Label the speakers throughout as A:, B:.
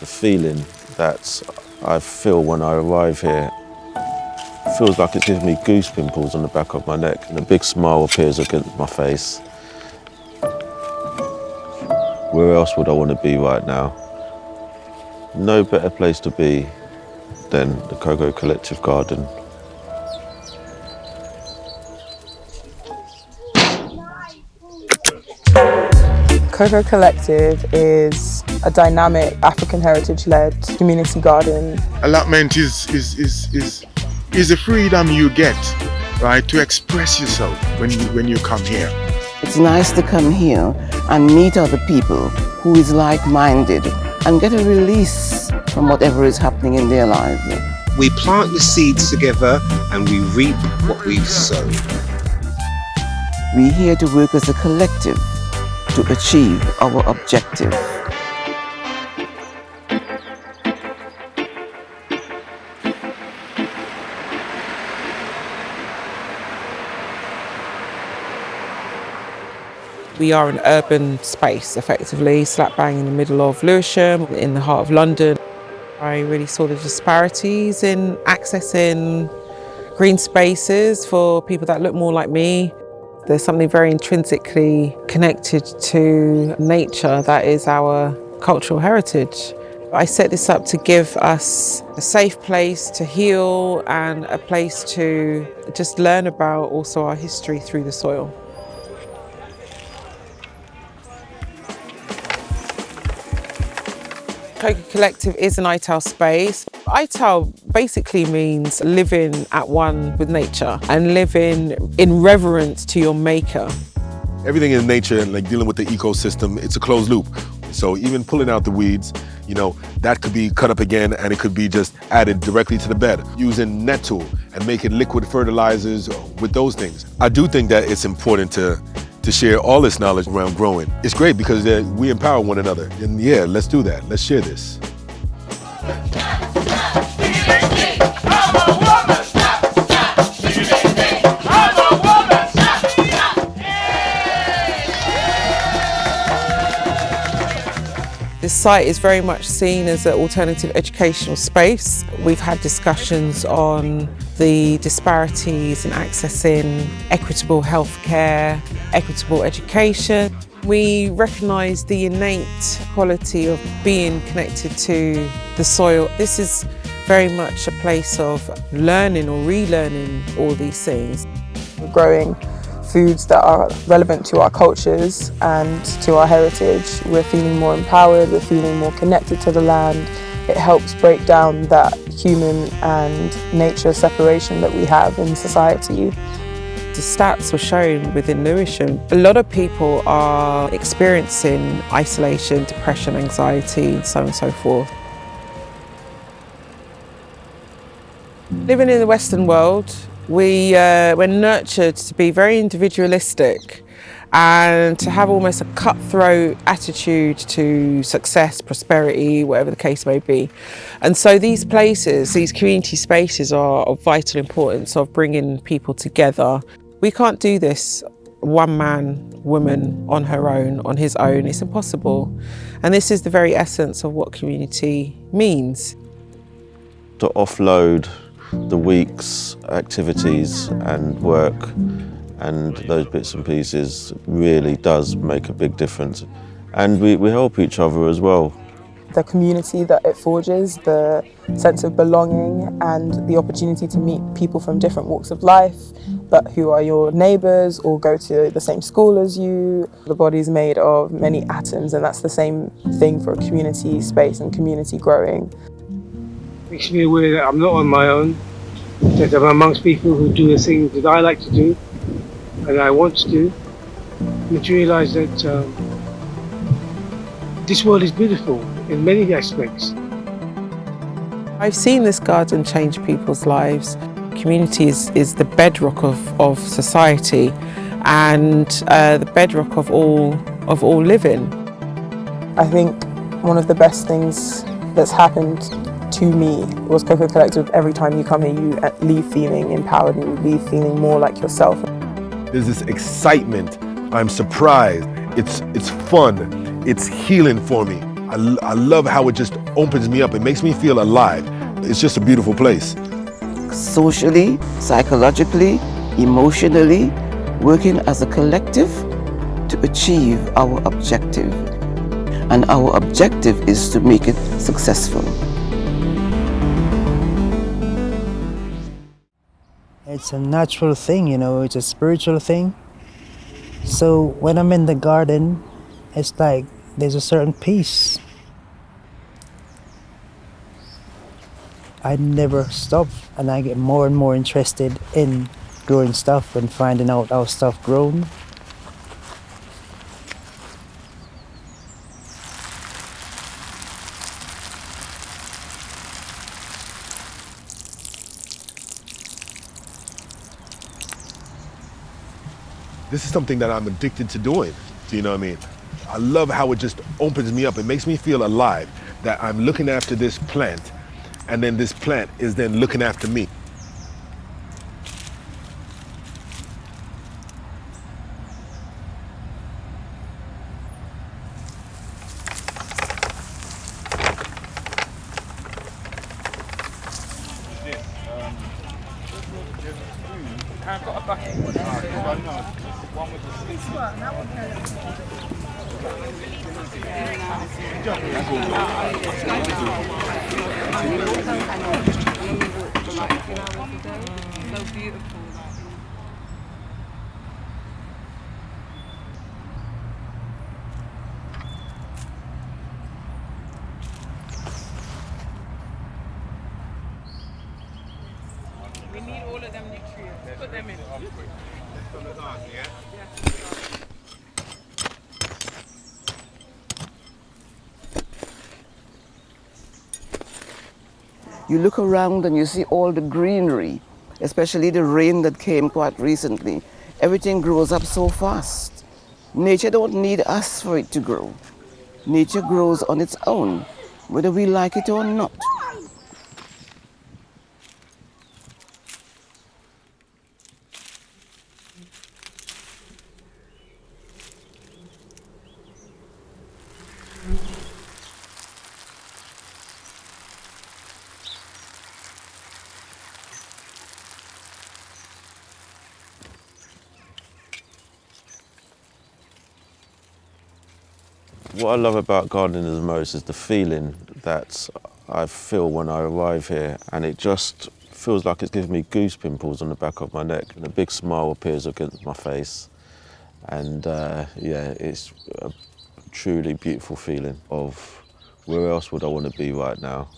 A: The feeling that I feel when I arrive here feels like it's giving me goose pimples on the back of my neck, and a big smile appears against my face. Where else would I want to be right now? No better place to be than the Coco Collective garden.
B: Coco Collective is a dynamic African heritage-led community garden.
C: Allotment is a freedom you get, right, to express yourself when you come here.
D: It's nice to come here and meet other people who is like-minded and get a release from whatever is happening in their lives.
E: We plant the seeds together and we reap what we've sown.
D: We're here to work as a collective to achieve our objective.
F: We are an urban space, effectively, slap bang in the middle of Lewisham, in the heart of London. I really saw the disparities in accessing green spaces for people that look more like me. There's something very intrinsically connected to nature that is our cultural heritage. I set this up to give us a safe place to heal and a place to just learn about also our history through the soil. Coco Collective is an Ital space. Ital basically means living at one with nature and living in reverence to your maker.
G: Everything in nature, like dealing with the ecosystem, it's a closed loop. So even pulling out the weeds, that could be cut up again and it could be just added directly to the bed. Using net tool and making liquid fertilizers with those things. I do think that it's important to share all this knowledge around growing. It's great because we empower one another. And yeah, let's do that. Let's share this.
F: This site is very much seen as an alternative educational space. We've had discussions on the disparities in accessing equitable healthcare, equitable education. We recognise the innate quality of being connected to the soil. This is very much a place of learning or relearning all these things.
B: We're growing foods that are relevant to our cultures and to our heritage. We're feeling more empowered, we're feeling more connected to the land. It helps break down that human and nature separation that we have in society.
F: The stats were shown within Lewisham. A lot of people are experiencing isolation, depression, anxiety, so on and so forth. Living in the Western world, we're nurtured to be very individualistic and to have almost a cutthroat attitude to success, prosperity, whatever the case may be. And so these places, these community spaces are of vital importance of bringing people together. We can't do this one man, woman on her own, on his own. It's impossible. And this is the very essence of what community means.
A: To offload the week's activities and work and those bits and pieces really does make a big difference. And we help each other as well.
B: The community that it forges, the sense of belonging and the opportunity to meet people from different walks of life, but who are your neighbours or go to the same school as you. The body's made of many atoms, and that's the same thing for a community space and community growing.
H: Makes me aware that I'm not on my own, that I'm amongst people who do the things that I like to do and I want to do, and to realise that this world is beautiful in many aspects.
F: I've seen this garden change people's lives. Community is the bedrock of society and the bedrock of all living. I think one of the best things that's happened to me was Coco Collective. Every time you come here, you leave feeling empowered and you leave feeling more like yourself.
G: There's this excitement. I'm surprised. It's fun. It's healing for me. I love how it just opens me up. It makes me feel alive. It's just a beautiful place.
D: Socially, psychologically, emotionally, working as a collective to achieve our objective. And our objective is to make it successful.
I: It's a natural thing, you know, it's a spiritual thing. So when I'm in the garden, it's like there's a certain peace. I never stop, and I get more and more interested in growing stuff and finding out how stuff grown.
G: This is something that I'm addicted to doing. Do you know what I mean? I love how it just opens me up. It makes me feel alive, that I'm looking after this plant, and then this plant is then looking after me.
F: We need all of them nutrients. Put them in.
D: You look around and you see all the greenery, especially the rain that came quite recently. Everything grows up so fast. Nature don't need us for it to grow. Nature grows on its own, whether we like it or not.
A: What I love about gardening the most is the feeling that I feel when I arrive here, and it just feels like it's giving me goose pimples on the back of my neck, and a big smile appears against my face, and yeah, it's a truly beautiful feeling of where else would I want to be right now.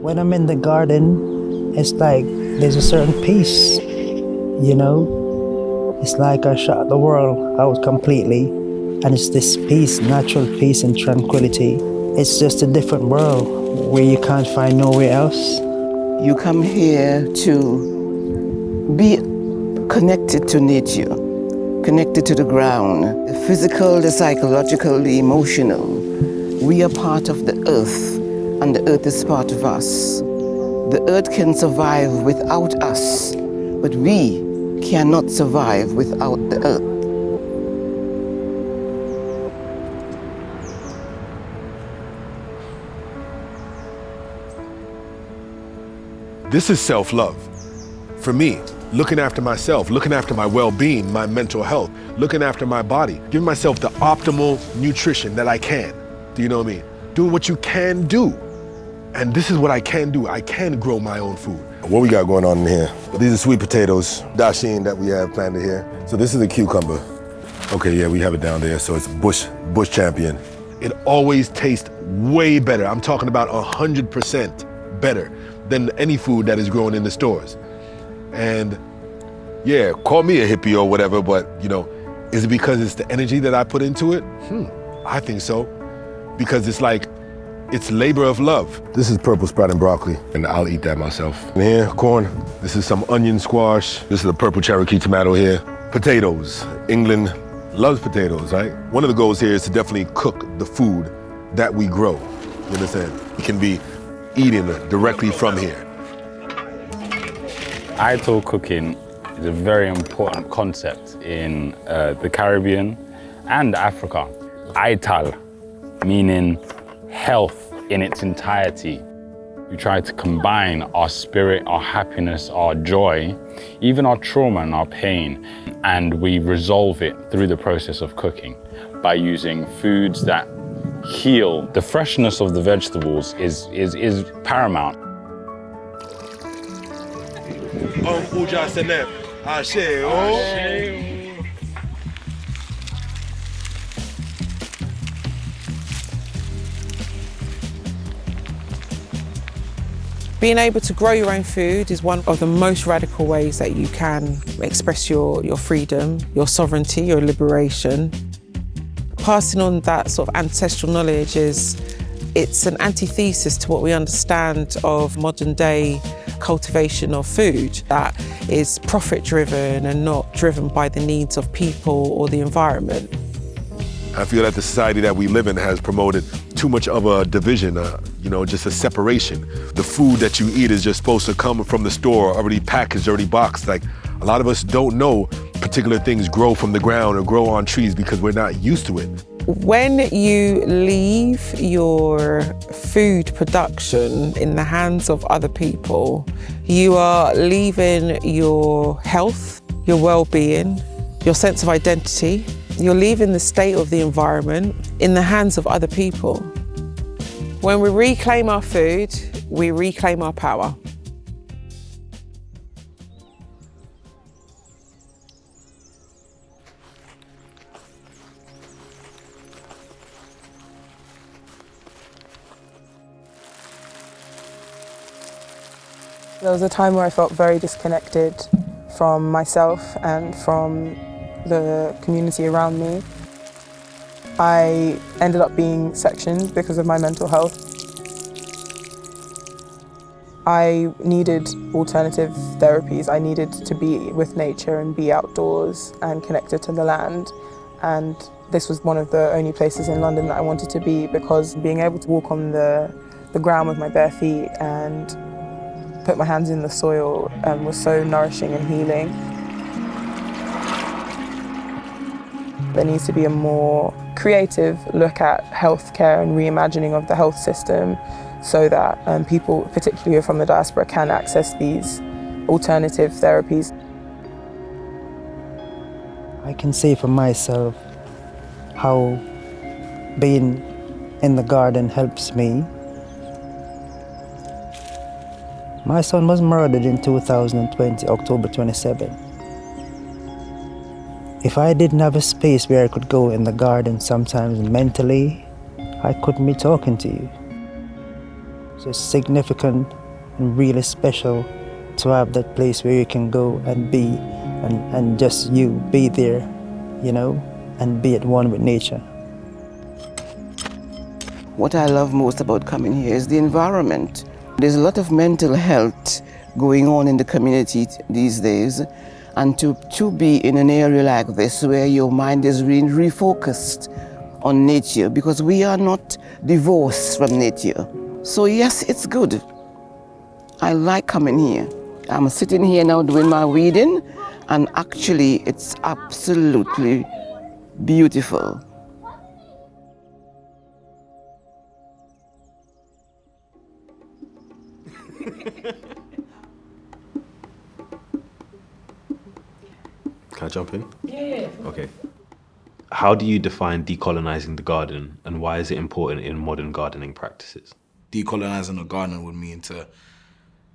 I: When I'm in the garden, it's like there's a certain peace, you know? It's like I shut the world out completely, and it's this peace, natural peace and tranquility. It's just a different world where you can't find nowhere else.
D: You come here to be connected to nature, connected to the ground, the physical, the psychological, the emotional. We are part of the earth, and the earth is part of us. The earth can survive without us, but we cannot survive without the earth.
G: This is self-love. For me, looking after myself, looking after my well-being, my mental health, looking after my body, giving myself the optimal nutrition that I can. Do you know what I mean? Doing what you can do. And this is what I can do. I can grow my own food. What we got going on in here? These are sweet potatoes, dasheen that we have planted here. So this is a cucumber. Okay, yeah, we have it down there. So it's bush champion. It always tastes way better. I'm talking about 100% better than any food that is grown in the stores. And yeah, call me a hippie or whatever, but you know, is it because it's the energy that I put into it? I think so. Because it's like, it's labor of love. This is purple sprouting broccoli, and I'll eat that myself. And here, corn. This is some onion squash. This is a purple Cherokee tomato here. Potatoes. England loves potatoes, right? One of the goals here is to definitely cook the food that we grow. You understand? We can be eating directly from here.
J: Ital cooking is a very important concept in the Caribbean and Africa. Ital, meaning health in its entirety. We try to combine our spirit, our happiness, our joy, even our trauma and our pain, and we resolve it through the process of cooking by using foods that heal. The freshness of the vegetables is paramount.
F: Being able to grow your own food is one of the most radical ways that you can express your freedom, your sovereignty, your liberation. Passing on that sort of ancestral knowledge it's an antithesis to what we understand of modern day cultivation of food that is profit driven and not driven by the needs of people or the environment.
G: I feel that the society that we live in has promoted too much of a division, just a separation. The food that you eat is just supposed to come from the store, already packaged, already boxed. Like, a lot of us don't know particular things grow from the ground or grow on trees because we're not used to it.
F: When you leave your food production in the hands of other people, you are leaving your health, your well-being, your sense of identity. You're leaving the state of the environment in the hands of other people. When we reclaim our food, we reclaim our power.
B: There was a time where I felt very disconnected from myself and from the community around me. I ended up being sectioned because of my mental health. I needed alternative therapies. I needed to be with nature and be outdoors and connected to the land. And this was one of the only places in London that I wanted to be, because being able to walk on the ground with my bare feet and put my hands in the soil was so nourishing and healing. There needs to be a more creative look at healthcare and reimagining of the health system so that people, particularly from the diaspora, can access these alternative therapies.
I: I can say for myself how being in the garden helps me. My son was murdered in 2020, October 27. If I didn't have a space where I could go in the garden sometimes mentally, I couldn't be talking to you. So it's significant and really special to have that place where you can go and be and just you be there, and be at one with nature.
D: What I love most about coming here is the environment. There's a lot of mental health going on in the community these days, and to be in an area like this where your mind is really refocused on nature, because we are not divorced from nature. So yes, it's good. I like coming here. I'm sitting here now doing my weeding, and actually it's absolutely beautiful.
K: Can I jump in?
F: Yeah.
K: Okay. How do you define decolonizing the garden, and why is it important in modern gardening practices?
L: Decolonizing the garden would mean to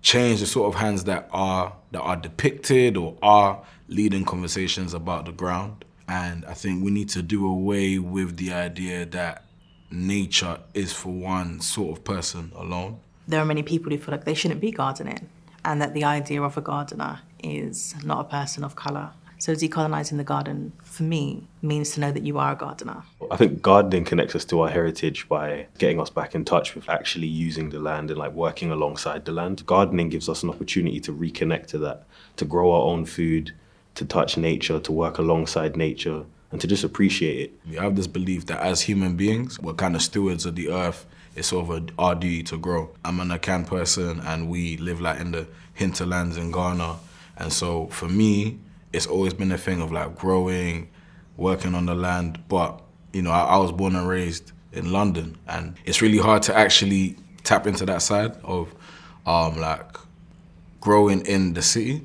L: change the sort of hands that are depicted or are leading conversations about the ground. And I think we need to do away with the idea that nature is for one sort of person alone.
M: There are many people who feel like they shouldn't be gardening, and that the idea of a gardener is not a person of colour. So decolonizing the garden, for me, means to know that you are a gardener.
K: I think gardening connects us to our heritage by getting us back in touch with actually using the land and working alongside the land. Gardening gives us an opportunity to reconnect to that, to grow our own food, to touch nature, to work alongside nature, and to just appreciate it.
L: We have this belief that as human beings, we're kind of stewards of the earth. It's sort of our duty to grow. I'm an Akan person, and we live in the hinterlands in Ghana. And so for me, it's always been a thing of like growing, working on the land. But, you know, I was born and raised in London, and it's really hard to actually tap into that side of like growing in the city.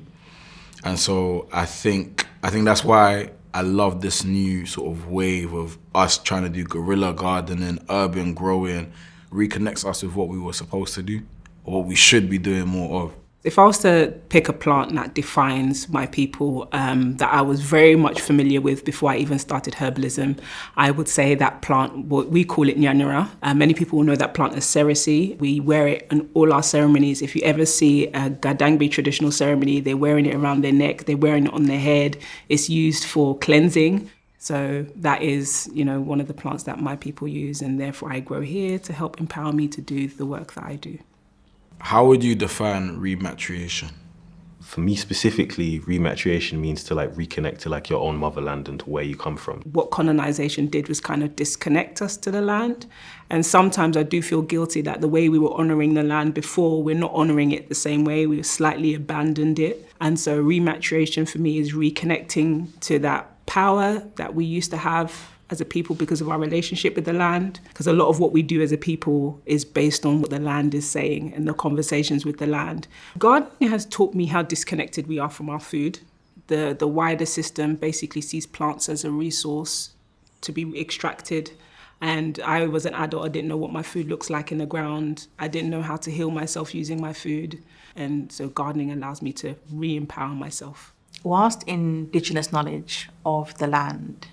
L: And so I think that's why I love this new sort of wave of us trying to do guerrilla gardening, urban growing, reconnects us with what we were supposed to do, or what we should be doing more of.
N: If I was to pick a plant that defines my people, that I was very much familiar with before I even started herbalism, I would say that plant, we call it nyanyara. Many people will know that plant as serisi. We wear it in all our ceremonies. If you ever see a Gadangbe traditional ceremony, they're wearing it around their neck, they're wearing it on their head. It's used for cleansing. So that is, you know, one of the plants that my people use, and therefore I grow here to help empower me to do the work that I do.
L: How would you define rematriation?
K: For me specifically, rematriation means to like reconnect to like your own motherland and to where you come from.
N: What colonization did was kind of disconnect us to the land. And sometimes I do feel guilty that the way we were honoring the land before, we're not honoring it the same way. We slightly abandoned it. And so rematriation for me is reconnecting to that power that we used to have as a people because of our relationship with the land. Because a lot of what we do as a people is based on what the land is saying and the conversations with the land. Gardening has taught me how disconnected we are from our food. The wider system basically sees plants as a resource to be extracted. And I was an adult, I didn't know what my food looks like in the ground. I didn't know how to heal myself using my food. And so gardening allows me to re-empower myself.
M: Whilst indigenous knowledge of the land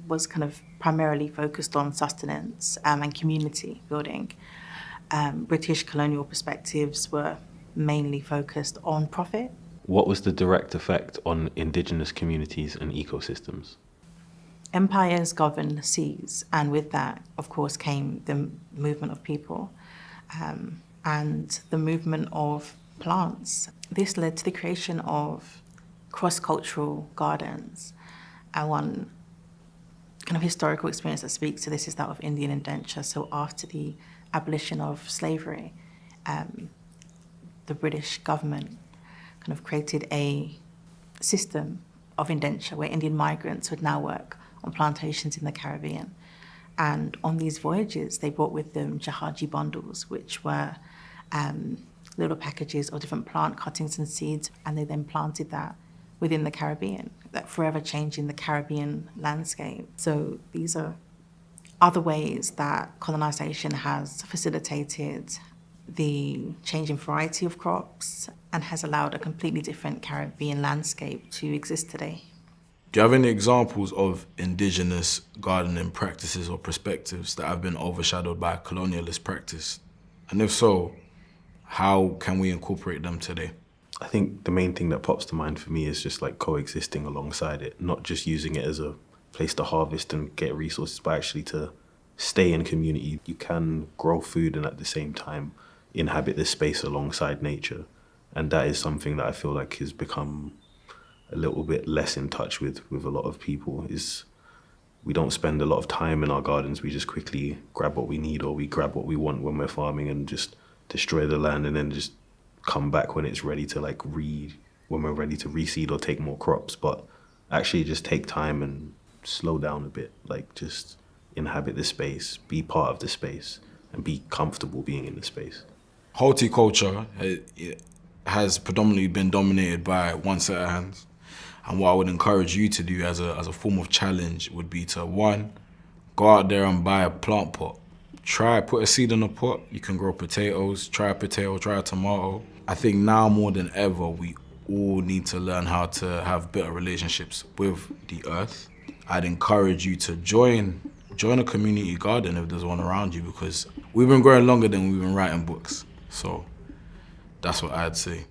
M: was kind of primarily focused on sustenance and community building, British colonial perspectives were mainly focused on profit.
K: What was the direct effect on indigenous communities and ecosystems?
M: Empires governed the seas, and with that, of course, came the movement of people and the movement of plants. This led to the creation of cross-cultural gardens, and one kind of historical experience that speaks to this is that of Indian indenture. So after the abolition of slavery, the British government kind of created a system of indenture where Indian migrants would now work on plantations in the Caribbean. And on these voyages, they brought with them jahaji bundles, which were little packages of different plant cuttings and seeds, and they then planted that within the Caribbean, that forever changing the Caribbean landscape. So these are other ways that colonization has facilitated the changing variety of crops and has allowed a completely different Caribbean landscape to exist today.
L: Do you have any examples of indigenous gardening practices or perspectives that have been overshadowed by colonialist practice? And if so, how can we incorporate them today?
K: I think the main thing that pops to mind for me is just like coexisting alongside it, not just using it as a place to harvest and get resources, but actually to stay in community. You can grow food and at the same time inhabit this space alongside nature. And that is something that I feel like has become a little bit less in touch with a lot of people. Is we don't spend a lot of time in our gardens. We just quickly grab what we need, or we grab what we want when we're farming and just destroy the land and then just come back when it's ready to when we're ready to reseed or take more crops. But actually just take time and slow down a bit, like just inhabit the space, be part of the space and be comfortable being in the space.
L: Horticulture has predominantly been dominated by one set of hands. And what I would encourage you to do as a form of challenge would be to, one, go out there and buy a plant pot. Put a seed in a pot. You can grow potatoes, try a potato, try a tomato. I think now more than ever, we all need to learn how to have better relationships with the earth. I'd encourage you to join a community garden if there's one around you, because we've been growing longer than we've been writing books. So that's what I'd say.